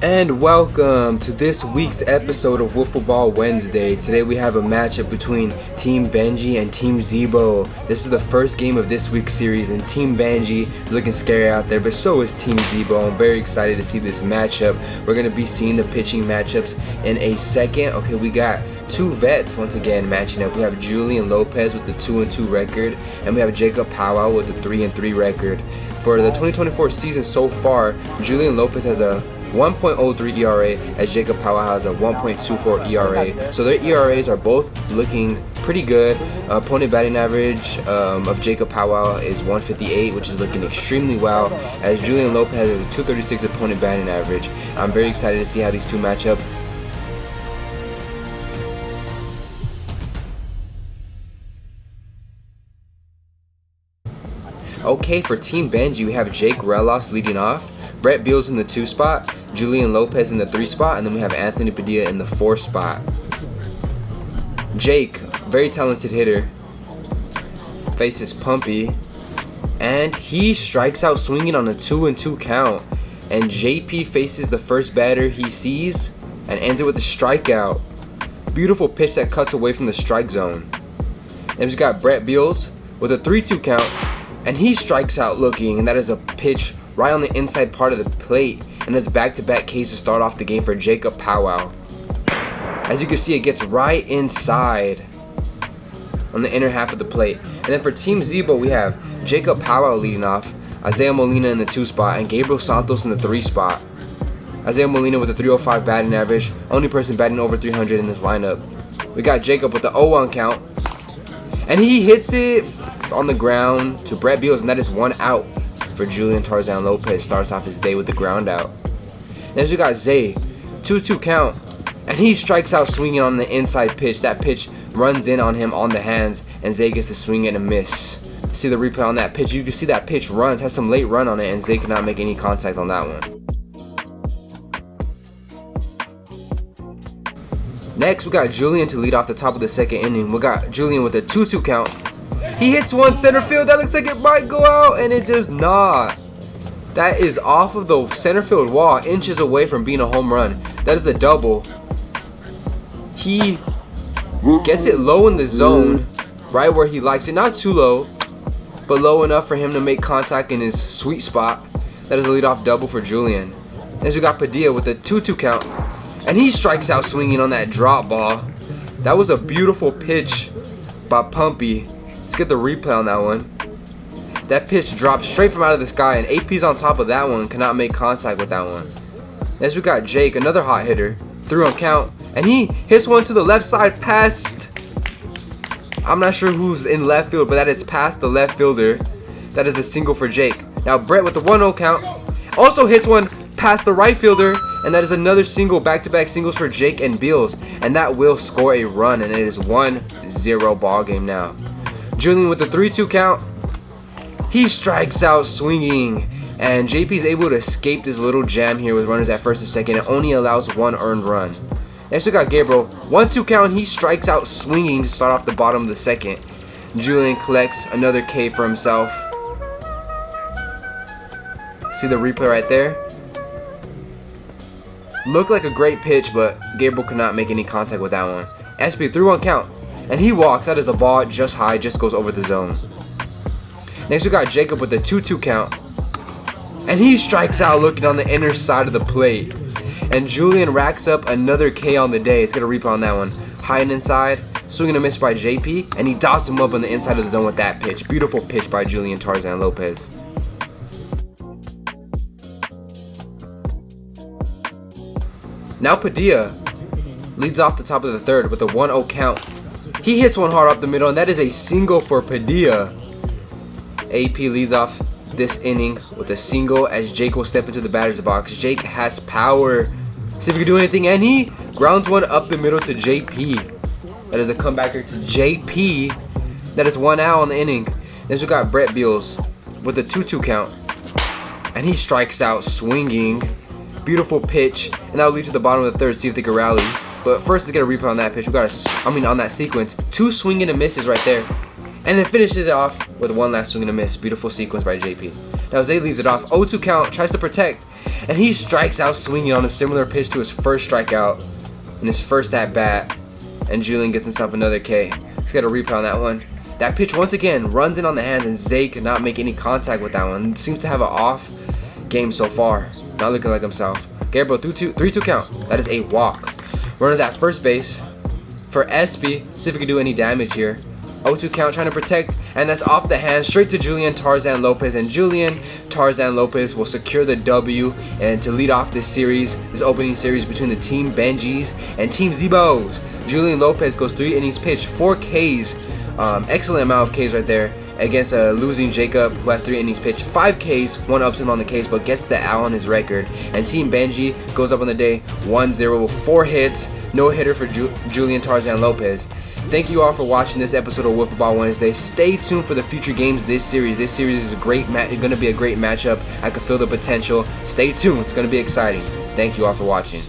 And welcome to this week's episode of Wiffle Ball Wednesday. Today we have a matchup between Team Benji and Team Zeebo. This is the first game of this week's series, and Team Benji is looking scary out there, but so is Team Zeebo. I'm very excited to see this matchup. We're going to be seeing the pitching matchups in a second. Okay, we got two vets once again matching up. We have Julian Lopez with the 2-2 record, and we have Jacob Powell with the 3-3 record. For the 2024 season so far, Julian Lopez has a 1.03 ERA as Jacob Powell has a 1.24 ERA. So their ERAs are both looking pretty good. Opponent batting average of Jacob Powell is 158, which is looking extremely well, as Julian Lopez has a 236 opponent batting average. I'm very excited to see how these two match up. Okay, for Team Benji, we have Jake Relos leading off, Brett Beals in the 2 spot, Julian Lopez in the 3 spot, and then we have Anthony Padilla in the 4 spot. Jake, very talented hitter, faces Pumpy, and he strikes out swinging on a 2-2 count. And JP faces the first batter he sees and ends it with a strikeout. Beautiful pitch that cuts away from the strike zone. And we've got Brett Beals with a 3-2 count, and he strikes out looking, and that is a pitch right on the inside part of the plate, and it's back-to-back Ks to start off the game for Jacob Powell. As you can see, it gets right inside on the inner half of the plate. And then for Team Zeebo, we have Jacob Powell leading off, Isaiah Molina in the 2 spot, and Gabriel Santos in the 3 spot. Isaiah Molina with a 305 batting average, only person batting over 300 in this lineup. We got Jacob with the 0-1 count, and he hits it on the ground to Brett Beals, and that is 1 out for Julian Tarzan Lopez. Starts off his day with the ground out. Next we got Zay, 2-2 count, and he strikes out swinging on the inside pitch. That pitch runs in on him on the hands, and Zay gets to swing and a miss. See the replay on that pitch. You can see that pitch runs, has some late run on it, and Zay could not make any contact on that one. Next, we got Julian to lead off the top of the second inning. We got Julian with a 2-2 count. He hits one center field. That looks like it might go out, and it does not. That is off of the center field wall, inches away from being a home run. That is a double. He gets it low in the zone, right where he likes it. Not too low, but low enough for him to make contact in his sweet spot. That is a leadoff double for Julian. Next, we got Padilla with a 2-2 count, and he strikes out swinging on that drop ball. That was a beautiful pitch by Pumpy. Let's get the replay on that one. That pitch dropped straight from out of the sky, and AP's on top of that one, cannot make contact with that one. Next we got Jake, another hot hitter, 3-1 count, and he hits one to the left side past, I'm not sure who's in left field, but that is past the left fielder. That is a single for Jake. Now Brett with the 1-0 count also hits one past the right fielder, and that is another single, back-to-back singles for Jake and Beals, and that will score a run, and it is 1-0 ball game now. Julian with the 3-2 count, he strikes out swinging, and JP is able to escape this little jam here with runners at first and second. It only allows 1 earned run. Next we got Gabriel, 1-2 count, he strikes out swinging to start off the bottom of the second. Julian collects another K for himself. See the replay right there? Looked like a great pitch, but Gabriel could not make any contact with that one. SP 3-1 count, and he walks. That is a ball just high, just goes over the zone. Next we got Jacob with a 2-2 count, and he strikes out looking on the inner side of the plate. And Julian racks up another K on the day. Let's get a replay on that one. High and inside, swinging a miss by JP, and he dots him up on the inside of the zone with that pitch. Beautiful pitch by Julian Tarzan Lopez. Now Padilla leads off the top of the third with a 1-0 count. He hits one hard up the middle, and that is a single for Padilla. AP leads off this inning with a single as Jake will step into the batter's box. Jake has power. See if he can do anything, and he grounds one up the middle to JP. That is a comebacker to JP. That is 1 out on the inning. Then we got Brett Beals with a 2-2 count, and he strikes out swinging. Beautiful pitch, and that will lead to the bottom of the third. See if they can rally. But first, let's get a replay on that pitch. We got on that sequence, 2 swing and a misses right there. And then finishes it off with 1 last swing and a miss. Beautiful sequence by JP. Now Zay leads it off. 0-2 count, tries to protect, and he strikes out swinging on a similar pitch to his first strikeout in his first at bat. And Julian gets himself another K. Let's get a replay on that one. That pitch once again runs in on the hands, and Zay could not make any contact with that one. Seems to have an off game so far. Not looking like himself. Gabriel 3-2 count. That is a walk. Runners at first base for SP. See if we can do any damage here. 0-2 count, trying to protect, and that's off the hand straight to Julian Tarzan Lopez, and Julian Tarzan Lopez will secure the W and to lead off this series, this opening series between the Team Benjis and Team Zeebos. Julian Lopez goes 3 innings pitched, 4 Ks, excellent amount of Ks right there against a losing Jacob who has 3 innings pitched, 5 Ks, 1 upset on the Ks, but gets the L on his record. And Team Benji goes up on the day 1-0 with 4 hits, no hitter for Julian Tarzan Lopez. Thank you all for watching this episode of Wiffle Ball Wednesday. Stay tuned for the future games this series. This series is going to be a great matchup. I can feel the potential. Stay tuned. It's going to be exciting. Thank you all for watching.